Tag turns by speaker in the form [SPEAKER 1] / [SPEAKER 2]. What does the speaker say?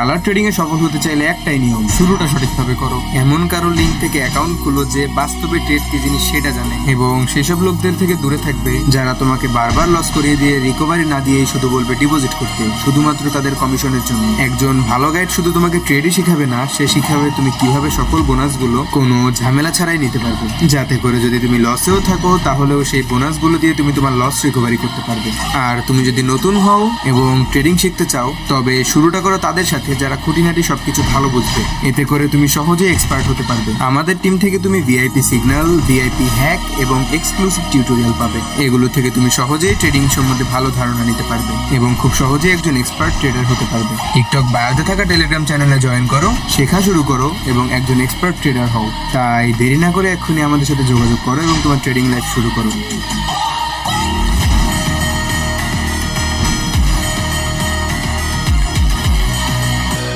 [SPEAKER 1] Colour trading এ সফল হতে চাইলে একটাই নিয়ম, শুরুটা সঠিকভাবে করো। এমন কারো লিঙ্ক থেকে অ্যাকাউন্ট খুলো যে বাস্তবে ট্রেড কি জিনিস সেটা জানে, এবং সেসব লোকদের থেকে দূরে থাকবে যারা তোমাকে বারবার লস করিয়ে দিয়ে রিকভারি না দিয়েই শুধু বলবে ডিপোজিট করতে, শুধুমাত্র তাদের কমিশনের জন্য। একজন ভালো গাইড শুধু তোমাকে ট্রেডই শিখাবে না, সে শিখাবে তুমি কিভাবে সকল বোনাসগুলো কোনো ঝামেলা ছাড়াই নিতে পারবে, যাতে করে যদি তুমি লসেও থাকো তাহলেও সেই বোনাসগুলো দিয়ে তুমি তোমার লস রিকভারি করতে পারবে। আর তুমি যদি নতুন হও এবং ট্রেডিং শিখতে চাও তবে শুরুটা করো তাদের সাথে যারা খুঁটিনাটি সবকিছু ভালো বুঝবে, এতে করে তুমি সহজেই এক্সপার্ট হতে পারবে। আমাদের টিম থেকে তুমি ভিআইপি সিগন্যাল, ভিআইপি হ্যাক এবং এক্সক্লুসিভ টিউটোরিয়াল পাবে। এগুলো থেকে তুমি সহজেই ট্রেডিং সম্বন্ধে ভালো ধারণা নিতে পারবে এবং খুব সহজেই একজন এক্সপার্ট ট্রেডার হতে পারবে। টিকটক বায়োতে থাকা টেলিগ্রাম চ্যানেলে জয়েন করো, শেখা শুরু করো এবং একজন এক্সপার্ট ট্রেডার হও। তাই দেরি না করে এক্ষুনি আমাদের সাথে যোগাযোগ করো এবং তোমার ট্রেডিং লাইফ শুরু করো।